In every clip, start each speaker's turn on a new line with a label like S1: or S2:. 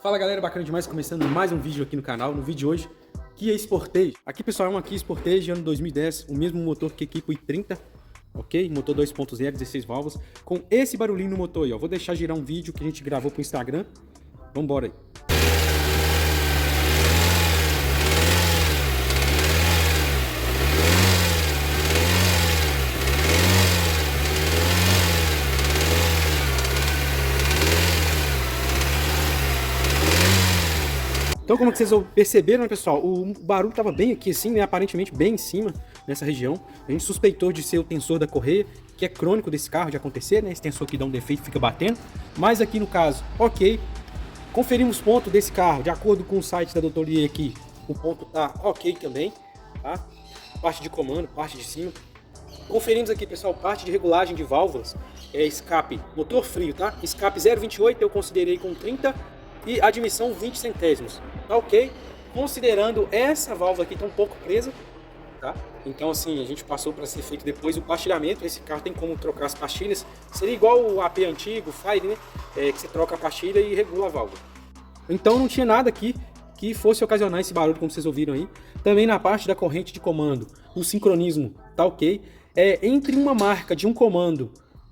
S1: Fala galera, bacana demais, começando mais um vídeo aqui no canal. No vídeo de hoje, Kia Sportage. Aqui pessoal, é uma Kia Sportage ano 2010, o mesmo motor que aqui o i30, ok? Motor 2.0, 16 válvulas, com esse barulhinho no motor aí, ó. Vou deixar girar um vídeo que a gente gravou pro Instagram. Vambora aí. Então, como vocês perceberam, né, pessoal, o barulho estava bem aqui assim, né, aparentemente bem em cima, nessa região. A gente suspeitou de ser o tensor da correia, que é crônico desse carro de acontecer, né, esse tensor que dá um defeito fica batendo. Mas aqui no caso, ok, conferimos ponto desse carro, de acordo com o site da Doutoria aqui, o ponto tá ok também, tá? Parte de comando, parte de cima. Conferimos aqui, pessoal, parte de regulagem de válvulas, escape, motor frio, tá? Escape 0,28 eu considerei com 30 e admissão 20 centésimos, tá ok? Considerando essa válvula aqui tá um pouco presa, tá? Então assim, a gente passou para ser feito depois o pastilhamento. Esse carro tem como trocar as pastilhas, seria igual o AP antigo, o Fire, né? Que você troca a pastilha e regula a válvula. Então não tinha nada aqui que fosse ocasionar esse barulho, como vocês ouviram aí. Também na parte da corrente de comando, o sincronismo tá ok. Entre uma marca de um comando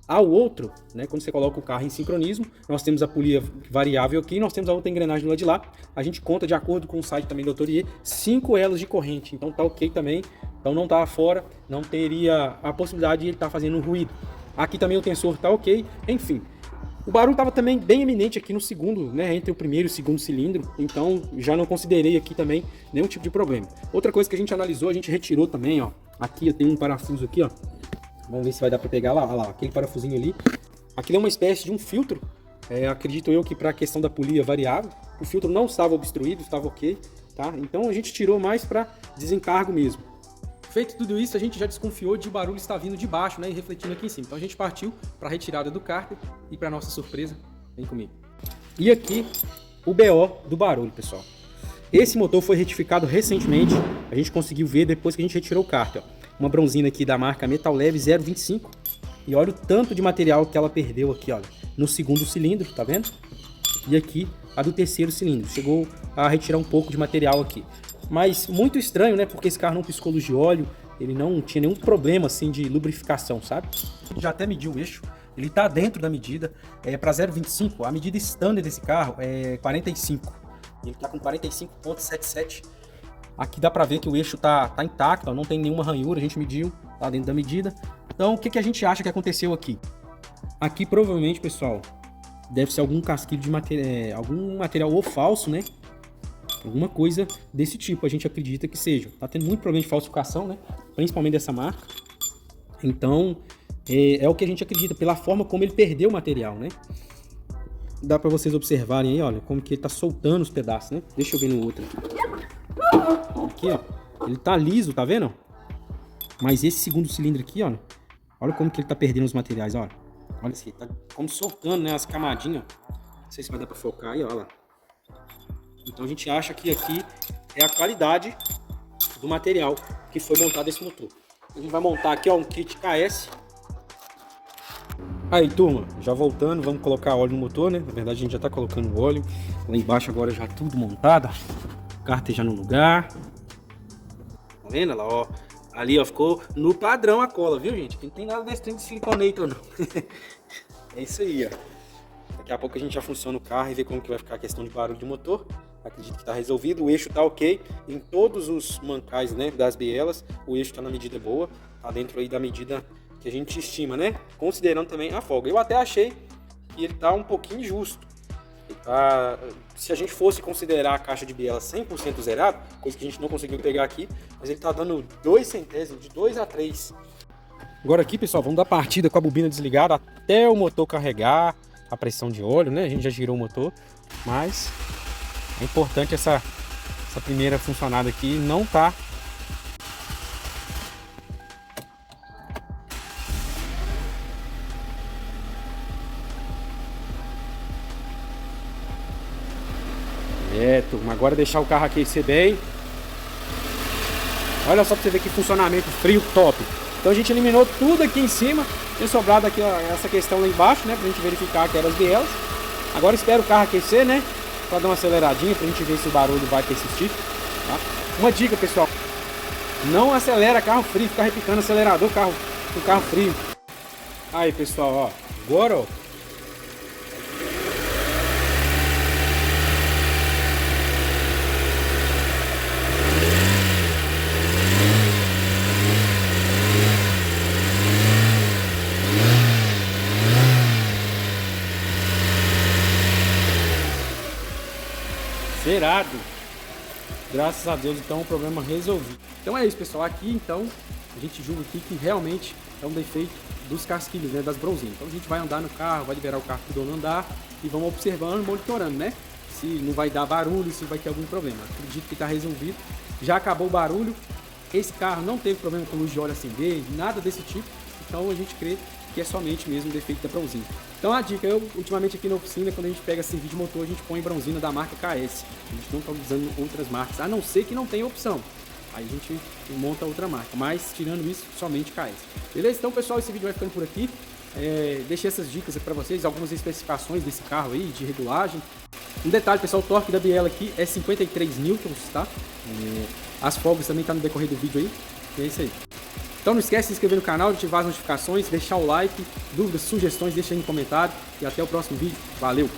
S1: ao outro, né, quando você coloca o carro em sincronismo, nós temos a polia variável aqui, nós temos a outra engrenagem do lado de lá. A gente conta, de acordo com o site também do Doutoria, 5 elos de corrente, então tá ok também. Então não tá fora, não teria a possibilidade de ele estar fazendo ruído. Aqui também o tensor tá ok, enfim. O barulho estava também bem eminente aqui no segundo, né, entre o primeiro e o segundo cilindro, então já não considerei aqui também nenhum tipo de problema. Outra coisa que a gente analisou, a gente retirou também, ó, aqui eu tenho um parafuso aqui, ó. Vamos ver se vai dar para pegar lá, olha lá, aquele parafusinho ali. Aquilo é uma espécie de um filtro, acredito eu que para a questão da polia variável. O filtro não estava obstruído, estava ok, tá? Então a gente tirou mais para desencargo mesmo. Feito tudo isso, a gente já desconfiou de o barulho estar vindo de baixo, né, e refletindo aqui em cima. Então a gente partiu para a retirada do cárter e, para nossa surpresa, vem comigo. E aqui o BO do barulho, pessoal. Esse motor foi retificado recentemente, a gente conseguiu ver depois que a gente retirou o cárter, ó. Uma bronzina aqui da marca Metal Leve 0,25. E olha o tanto de material que ela perdeu aqui, olha. No segundo cilindro, tá vendo? E aqui a do terceiro cilindro. Chegou a retirar um pouco de material aqui. Mas muito estranho, né? Porque esse carro não piscou luz de óleo. Ele não tinha nenhum problema assim de lubrificação, sabe? Já até mediu o eixo. Ele tá dentro da medida. Para 0,25, a medida standard desse carro é 45. Ele tá com 45,77. Aqui dá pra ver que o eixo tá intacto, ó, não tem nenhuma ranhura, a gente mediu, tá dentro da medida. Então, o que a gente acha que aconteceu aqui? Aqui, provavelmente, pessoal, deve ser algum casquilho de material, algum material ou falso, né? Alguma coisa desse tipo, a gente acredita que seja. Tá tendo muito problema de falsificação, né? Principalmente dessa marca. Então, é o que a gente acredita, pela forma como ele perdeu o material, né? Dá pra vocês observarem aí, olha, como que ele tá soltando os pedaços, né? Deixa eu ver no outro aqui, ó, ele tá liso, tá vendo? Mas esse segundo cilindro aqui, ó, olha como que ele tá perdendo os materiais, ó. Olha assim, tá como soltando, né, as camadinhas. Não sei se vai dar pra focar aí, ó lá. Então a gente acha que aqui é a qualidade do material que foi montado esse motor. A gente vai montar aqui, ó, um kit KS. Aí, turma, já voltando, vamos colocar óleo no motor, né? Na verdade a gente já tá colocando óleo. Lá embaixo agora já tudo montado. Cárter já no lugar. Tá vendo? Lá, ó. Ali, ó, ficou no padrão a cola, viu, gente? Não tem nada desse trem de siliconator, não. É isso aí, ó. Daqui a pouco a gente já funciona o carro e vê como que vai ficar a questão de barulho de motor. Acredito que tá resolvido. O eixo tá ok. Em todos os mancais, né, das bielas, o eixo tá na medida boa. Tá dentro aí da medida que a gente estima, né? Considerando também a folga. Eu até achei que ele tá um pouquinho justo. Se a gente fosse considerar a caixa de biela 100% zerado, coisa que a gente não conseguiu pegar aqui, mas ele tá dando 2 centésimos, de 2 a 3. Agora aqui, pessoal, vamos dar partida com a bobina desligada até o motor carregar a pressão de óleo, né? A gente já girou o motor, mas é importante essa primeira funcionada aqui não tá. Turma, agora deixar o carro aquecer bem. Olha só pra você ver que funcionamento frio top. Então a gente eliminou tudo aqui em cima. Tem sobrado aqui, ó, essa questão lá embaixo, né? Pra gente verificar que eram as bielas. Agora espero o carro aquecer, né? Só dar uma aceleradinha pra gente ver se o barulho vai persistir, tá? Uma dica, pessoal, não acelera carro frio, ficar repicando acelerador com carro frio. Aí, pessoal, ó, agora, ó, zerado. Graças a Deus, então, o problema resolvido. Então é isso, pessoal. Aqui, então, a gente julga aqui que realmente é um defeito dos casquilhos, né, das bronzinhas. Então a gente vai andar no carro, vai liberar o carro pro dono andar e vamos observando, monitorando, né? Se não vai dar barulho, se vai ter algum problema. Acredito que está resolvido. Já acabou o barulho. Esse carro não teve problema com luz de óleo acender, nada desse tipo. Então a gente crê que é somente mesmo o defeito da bronzina. Então a dica, eu ultimamente aqui na oficina, quando a gente pega serviço de motor, a gente põe bronzina da marca KS. A gente não está usando outras marcas, a não ser que não tenha opção. Aí a gente monta outra marca, mas tirando isso, somente KS. Beleza? Então, pessoal, esse vídeo vai ficando por aqui. Deixei essas dicas para vocês, algumas especificações desse carro aí, de regulagem. Um detalhe, pessoal, o torque da Biela aqui é 53 newtons, tá? As folgas também tá no decorrer do vídeo aí. E é isso aí. Então não esquece de se inscrever no canal, ativar as notificações, deixar o like, dúvidas, sugestões, deixa aí no comentário. E até o próximo vídeo. Valeu!